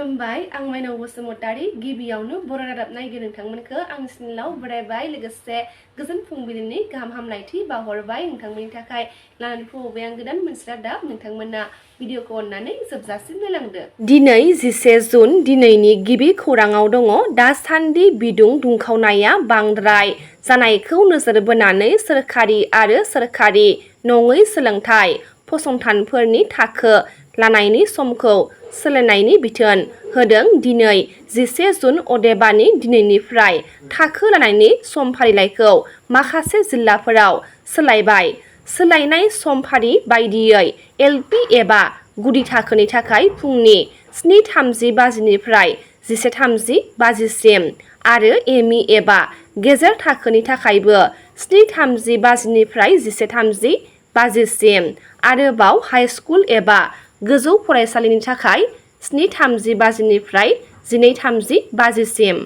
खुलुमबाय आं माइनाव बसुमतारी गिबियावनो बर' रादाब नायगिरि नोंथांमोनखौ आंनि चेनेलाव बरायबाय लोगोसे गोजोन फुंबिलिनि गाहाम हामलायथि बावहरबाय नोंथांमोननि थाखाय लानानै फैबाय आं गोदान मोनसे रादाब नोंथांमोना भिडिअखौ अननानै जोबजासिम नायलांदो। दिनै 11 जुन दिनैनि गिबि खौराङाव दङ दासान्दि बिदुं दुंखावनाया बांद्राय जानायखौ नोजोर बोनानै सोरखारि आरो सोरखारि नङै सोलोंथाइ फसंथानफोरनि थाखो लानायनि समखौ सोलायनायनि बिथोन होदों। दिनै 11 जुन अदेबानि दिनैनिफ्राय थाखो लानायनि समफारिलाइखौ माखासे जिल्लाफोराव सोलायबाय। सोलायनाय समफारि बायदियै एलपि एबा गुदि थाखोनि थाखाय फुंनि 7:30 बाजिनिफ्राय 11:30 बाजिसिम आरो एमइ एबा गेजेर थाखोनि थाखायबो 7:30 बाजिनिफ्राय 11:30 बाजिसिम आरोबाव हाइस्कुल एबा गोजौ फरायसालिनि थाखाय 7:30 बाजिनिफ्राय 12:30 बाजिसिम।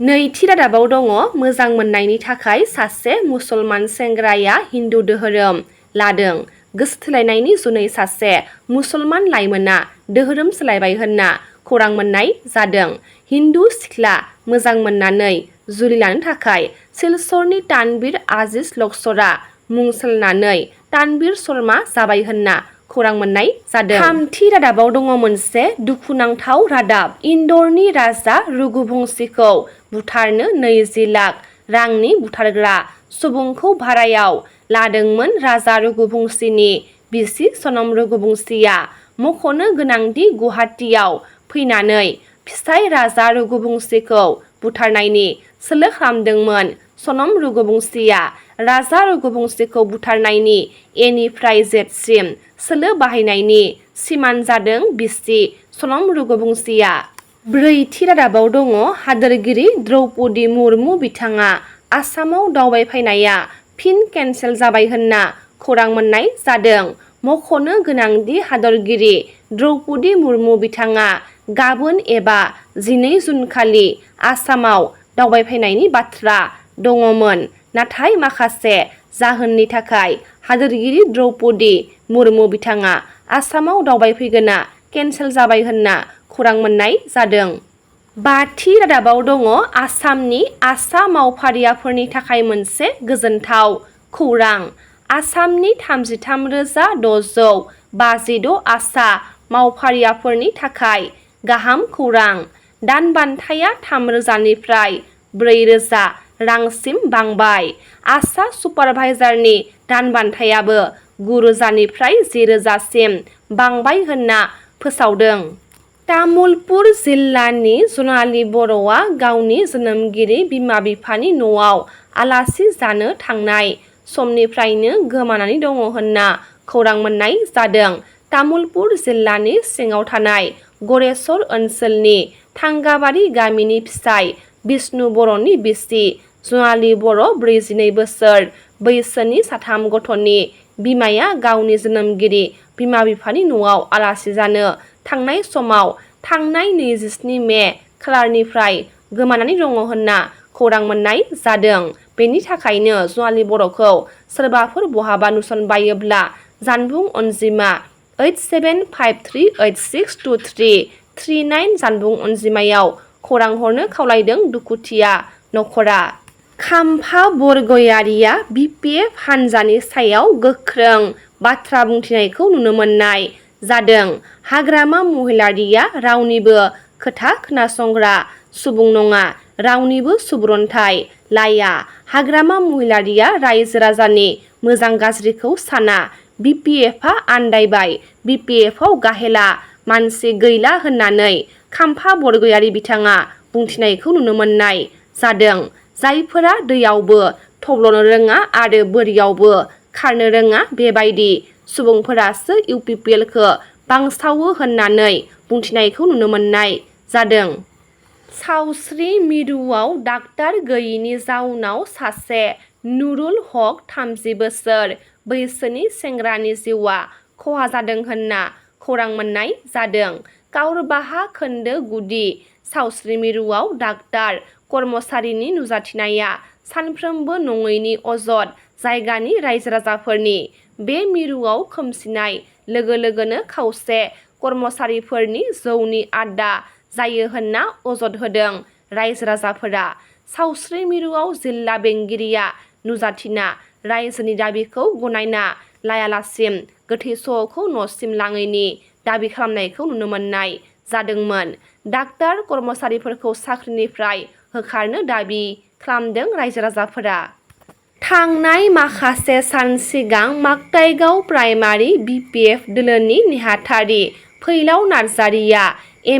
नैथि रादाबाव दङ मोजां मोननायनि थाखाय सासे मुसलमान सेंग्राया हिन्दु धोरोम लादों। गोसो थोलायनायनि जुनै सासे मुसलमान लाइमोना धोरोम सोलायबाय होनना खौरां मोननाय जादों। हिन्दु सिख्ला मोजां मोननानै जुलि लानो थाखाय सिलचरनि तानबीर आजिज लक्सरा मुं सोलायनानै तानबीर शर्मा जाबाय होनना खौरां मोननाय जादों। थामथि रादाबाव दङ मोनसे दुखुनांथाव रादाब इन्दरनि राजा रघुबंशीखौ बुथारनो 20 लाख रांनि बुथारग्रा सुबुंखौ भारायाव लादोंमोन। राजा रघुबंशीनि बिसि सनम रघुबंशीया मख'नो गोनांदि गुवाहाटीयाव फैनानै फिसाय राजा रघुबंशीखौ बुथारनायनि सोलो खालामदोंमोन। सनम रघुबंशीया राजा रघुबंशीखौ बुथारनायनि एनिफ्राय जेसिम सोलो बाहायनायनि सिमान जादों बिसि सनम रघुबंशीया। ब्रैथि रादाबाव दङ हादोरगिरि द्रौपदी मुर्मु बिथाङा आसामाव दावबायफैनाया फिन केन्सेल जाबाय होनना खौरां मोननाय जादों। मख'नो गोनांदि हादोरगिरि द्रौपदी मुर्मु बिथाङा गाबोन एबा 12 जुनखालि आसामाव दावबायफैनायनि बाथ्रा दङमोन नाथाय माखासे जाहोननि थाखाय हादोरगिरि द्रौपदी मुर्मु बिथाङा आसामाव दावबायफैगोना केन्सेल जाबाय होनना खौरां मोननाय जादों। बाथि रादाबाव दङ आसामनि आसा मावफारियाफोरनि थाखाय मोनसे गोजोनथाव खौरां। आसामनि 33,656 आसा मावफारियाफोरनि थाखाय गाहाम खौरां। दान बान्थाया 3,000निफ्राय 4,000 रांसिम बांबाय। आसा सुपारभाइजारनि दान बान्थायाबो 9,000निफ्राय 10,000सिम बांबाय होनना फोसावदों। तामुलपुर जिल्लानि जनालि बर'आ गावनि जोनोमगिरि बिमा-बिफानि न'आव आलासि जानो थांनाय समनिफ्रायनो गोमानानै दङ होनना खौरां मोननाय जादों। तामुलपुर जिल्लानि सिङाव थानाय गरेस्वर ओनसोलनि थांगाबारि गामिनि फिसाय बिष्णु बर'नि बिसि जनालि बर' 42 बोसोर बैसोनि 3 गथ'नि बिमाया गावनि जोनोमगिरि बिमा-बिफानि न'आव आलासि जानो थांनाय समाव थांनाय 27 मे खालारनिफ्राय गोमानानै दङ होनना खौरां मोननाय जादों। बेनि थाखायनो जनालि बर'खौ सोरबाफोर बहाबा नुसनबायोब्ला जानबुं अनजिमा 8753862339 जानबुं अनजिमायाव खौरां हरनो खावलायदों दुखुथिया नखरा। खाम्फा बरगयारिया बिपिएफ हानजानि सायाव गोख्रों बाथ्रा बुंथिनायखौ नुनो मोननाय जादों। हाग्रामा महिलारिया रावनिबो खोथा खोनासंग्रा सुबुं नङा, रावनिबो सुबुरन्थाइ लाया। हाग्रामा महिलारिया रायजो राजानि मोजां गाज्रिखौ साना। बिपिएफआ आन्दायबाय, बिपिएफआव गाहेला मानसि गैला होननानै खाम्फा बरगयारि बिथाङा बुंथिनायखौ नुनो मोननाय जादों। जायफोरा दैयावबो थब्लनो रोङा आरो बोरियावबो खारनो रोङा बेबायदि सुबुंफोरासो इउपिपिएलखौ बांसावो होननानै बुंथिनायखौ नुनो मोननाय जादों। सावस्रि मिरुआव डाक्टार गैयैनि जाउनाव सासे नुरुल हक 30 बोसोर बैसोनि सेंग्रानि जिउआ खहा जादों होनना खौरां मोननाय जादों। काउरबाहा खोन्दो गुदि सावस्रि मिरुआव डाक्टार कर्मचारिनि नुजाथिनाया सानफ्रोमबो नङैनि अजद जायगानि रायजो राजाफोरनि बे मिरुआव खोमसिनाय लोगो लोगोनो खावसे कर्मचारिफोरनि जौनि आड्डा जायो होनना अजद होदों रायजो राजाफोरा। सावस्रि मिरुआव जिल्ला बेंगिरिया नुजाथिना रायजोनि दाबिखौ गनायना लायालासिम गोथै सह'खौ न'सिम लाङैनि दाबि खालामनायखौ नुनो मोननाय जादोंमोन। डाक्टार कर्मचारिफोरखौ साख्रिनिफ्राय होखारनो दाबि खालामदों रायजो राजाफोरा। थांनाय माखासे सान सिगां माकटाइगाव प्राइमारि BPF दोलोनि नेहाथारि फैलाव नार्जारिया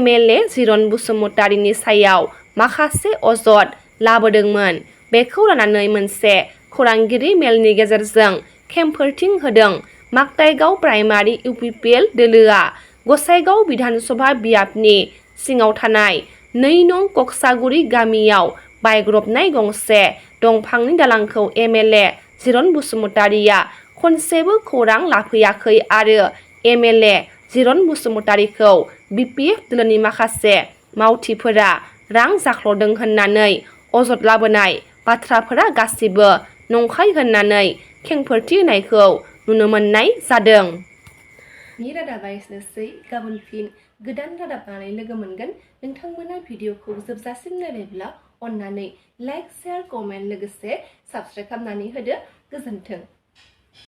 MLA जिरन बसुमतारीनि सायाव माखासे अजद लाबोदोंमोन। बेखौ लानानै मोनसे खौरांगिरि मेलनि गेजेरजों खेंफोरथि होदों माकटाइगाव प्राइमारि UPPL दोलोआ। गसाइगाव बिधानसभा बियाबनि सिङाव थानाय 2 नं कक्सागुरि गामियाव बायग्रबनाय गंसे दंफांनि दालांखौ MLA जिरन बसुमतारीया खनसेबो खौरां लाफैयाखै आरो MLA जिरन बसुमतारीखौ BPF दोलोनि माखासे मावथिफोरा रां जाख्ल'दों होननानै अजद लाबोनाय बाथ्राफोरा गासिबो नंखाय होननानै खेंफोरथि होनायखौ नुनो मोननाय जादों। रादाबा एसेनोसै। गाबोन फिन गोदान रादाब लानानै लोगो मोनगोन। नोंथांमोना भिडिअखौ जोबजासिम नायबायब्ला अन्नानै लाइक, शेयार, कमेन्ट लोगोसे साबस्क्राइब खालामनानै होदो। गोजोन्थों।